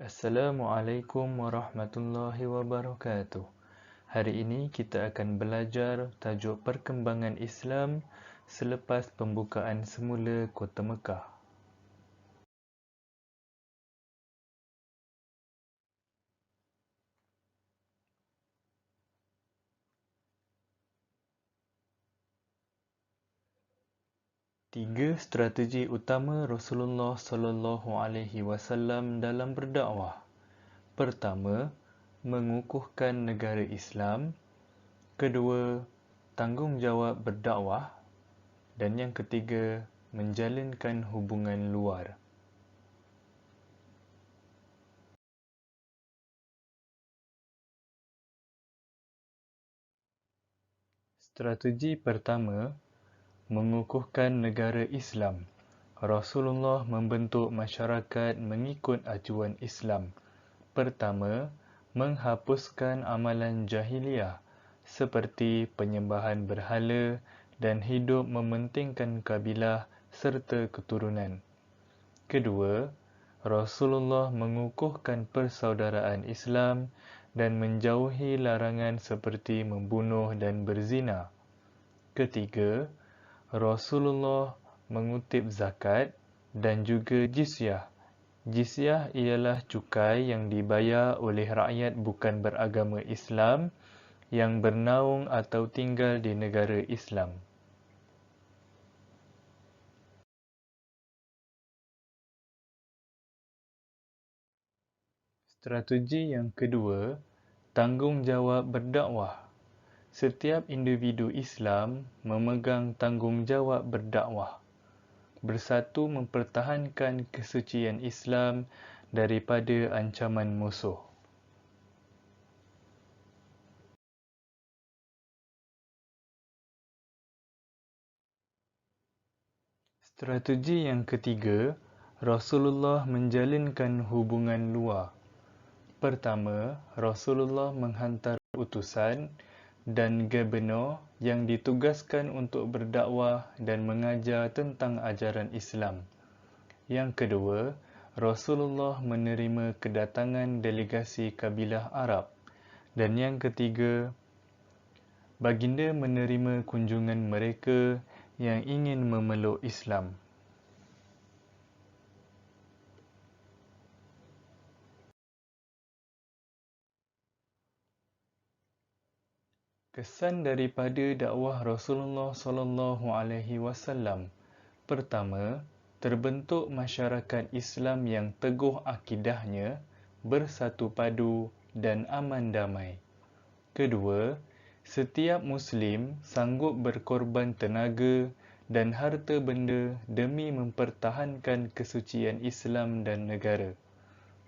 Assalamualaikum warahmatullahi wabarakatuh. Hari ini kita akan belajar tajuk perkembangan Islam selepas pembukaan semula Kota Mekah. Tiga strategi utama Rasulullah SAW dalam berdakwah. Pertama, mengukuhkan negara Islam. Kedua, tanggungjawab berdakwah. Dan yang ketiga, menjalinkan hubungan luar. Strategi pertama, mengukuhkan negara Islam. Rasulullah membentuk masyarakat mengikut acuan Islam. Pertama, menghapuskan amalan jahiliah seperti penyembahan berhala dan hidup mementingkan kabilah serta keturunan. Kedua, Rasulullah mengukuhkan persaudaraan Islam dan menjauhi larangan seperti membunuh dan berzina. Ketiga, Rasulullah mengutip zakat dan juga jizyah. Jizyah ialah cukai yang dibayar oleh rakyat bukan beragama Islam yang bernaung atau tinggal di negara Islam. Strategi yang kedua, tanggungjawab berdakwah. Setiap individu Islam memegang tanggungjawab berdakwah, bersatu mempertahankan kesucian Islam daripada ancaman musuh. Strategi yang ketiga, Rasulullah menjalinkan hubungan luar. Pertama, Rasulullah menghantar utusan dan gubernur yang ditugaskan untuk berdakwah dan mengajar tentang ajaran Islam. Yang kedua, Rasulullah menerima kedatangan delegasi kabilah Arab. Dan yang ketiga, baginda menerima kunjungan mereka yang ingin memeluk Islam. Kesan daripada dakwah Rasulullah SAW. Pertama, terbentuk masyarakat Islam yang teguh akidahnya, bersatu padu dan aman damai. Kedua, setiap Muslim sanggup berkorban tenaga dan harta benda demi mempertahankan kesucian Islam dan negara.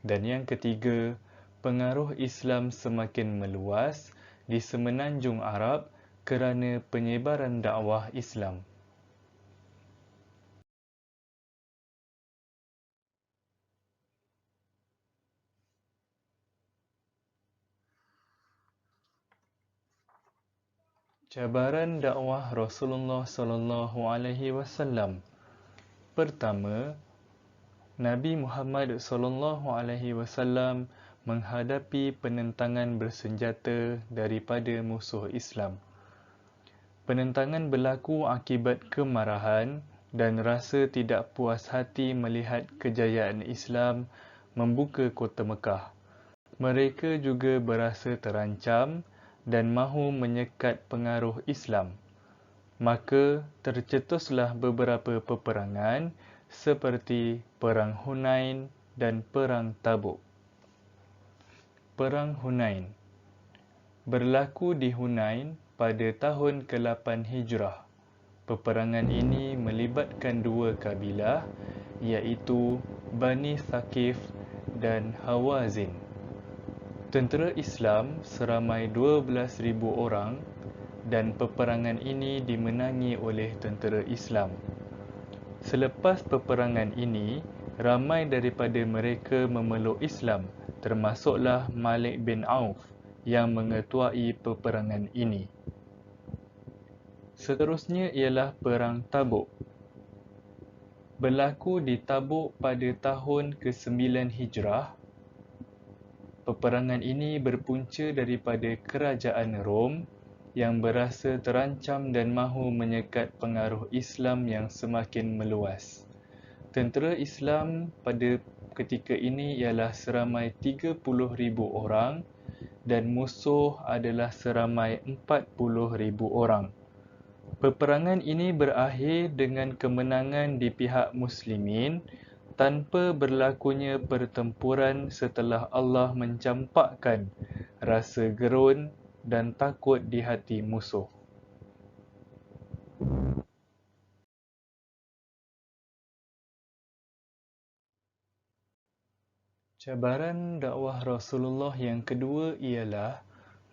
Dan yang ketiga, pengaruh Islam semakin meluas di semenanjung Arab kerana penyebaran dakwah Islam. Cabaran dakwah Rasulullah SAW. Pertama, Nabi Muhammad SAW menghadapi penentangan bersenjata daripada musuh Islam. Penentangan berlaku akibat kemarahan dan rasa tidak puas hati melihat kejayaan Islam membuka Kota Mekah. Mereka juga berasa terancam dan mahu menyekat pengaruh Islam. Maka tercetuslah beberapa peperangan seperti Perang Hunain dan Perang Tabuk. Perang Hunain berlaku di Hunain pada tahun ke-8 Hijrah. Peperangan ini melibatkan dua kabilah, iaitu Bani Thaqif dan Hawazin. Tentera Islam seramai 12,000 orang dan peperangan ini dimenangi oleh tentera Islam. Selepas peperangan ini, ramai daripada mereka memeluk Islam, termasuklah Malik bin Auf yang mengetuai peperangan ini. Seterusnya ialah Perang Tabuk. Berlaku di Tabuk pada tahun ke-9 Hijrah. Peperangan ini berpunca daripada kerajaan Rom yang berasa terancam dan mahu menyekat pengaruh Islam yang semakin meluas. Tentera Islam pada ketika ini ialah seramai 30,000 orang dan musuh adalah seramai 40,000 orang. Peperangan ini berakhir dengan kemenangan di pihak Muslimin tanpa berlakunya pertempuran setelah Allah mencampakkan rasa gerun dan takut di hati musuh. Cabaran dakwah Rasulullah yang kedua ialah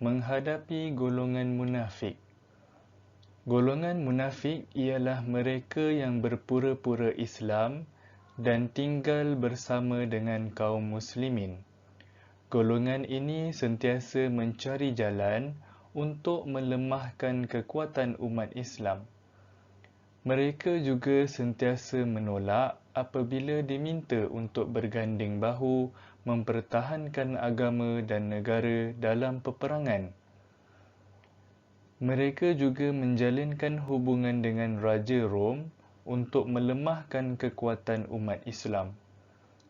menghadapi golongan munafik. Golongan munafik ialah mereka yang berpura-pura Islam dan tinggal bersama dengan kaum muslimin. Golongan ini sentiasa mencari jalan untuk melemahkan kekuatan umat Islam. Mereka juga sentiasa menolak apabila diminta untuk berganding bahu mempertahankan agama dan negara dalam peperangan. Mereka juga menjalinkan hubungan dengan Raja Rom untuk melemahkan kekuatan umat Islam.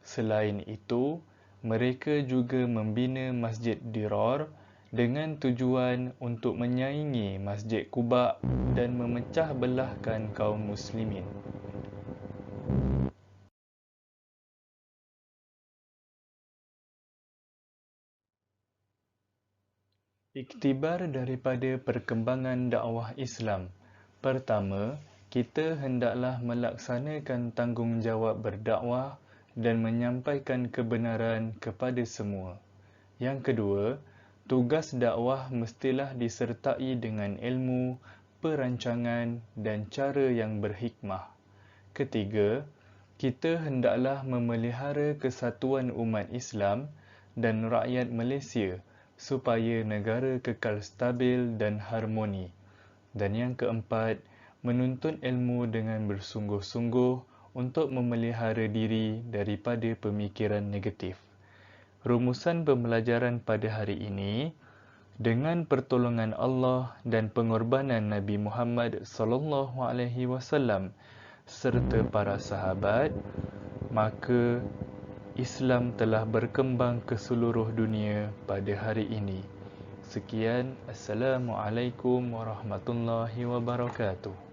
Selain itu, mereka juga membina Masjid Dirar dengan tujuan untuk menyaingi Masjid Quba dan memecah belahkan kaum muslimin. Iktibar daripada perkembangan dakwah Islam. Pertama, kita hendaklah melaksanakan tanggungjawab berdakwah dan menyampaikan kebenaran kepada semua. Yang kedua, tugas dakwah mestilah disertai dengan ilmu, perancangan dan cara yang berhikmah. Ketiga, kita hendaklah memelihara kesatuan umat Islam dan rakyat Malaysia supaya negara kekal stabil dan harmoni. Dan yang keempat, menuntut ilmu dengan bersungguh-sungguh untuk memelihara diri daripada pemikiran negatif. Rumusan pembelajaran pada hari ini, dengan pertolongan Allah dan pengorbanan Nabi Muhammad SAW serta para sahabat, maka Islam telah berkembang ke seluruh dunia pada hari ini. Sekian, Assalamualaikum warahmatullahi wabarakatuh.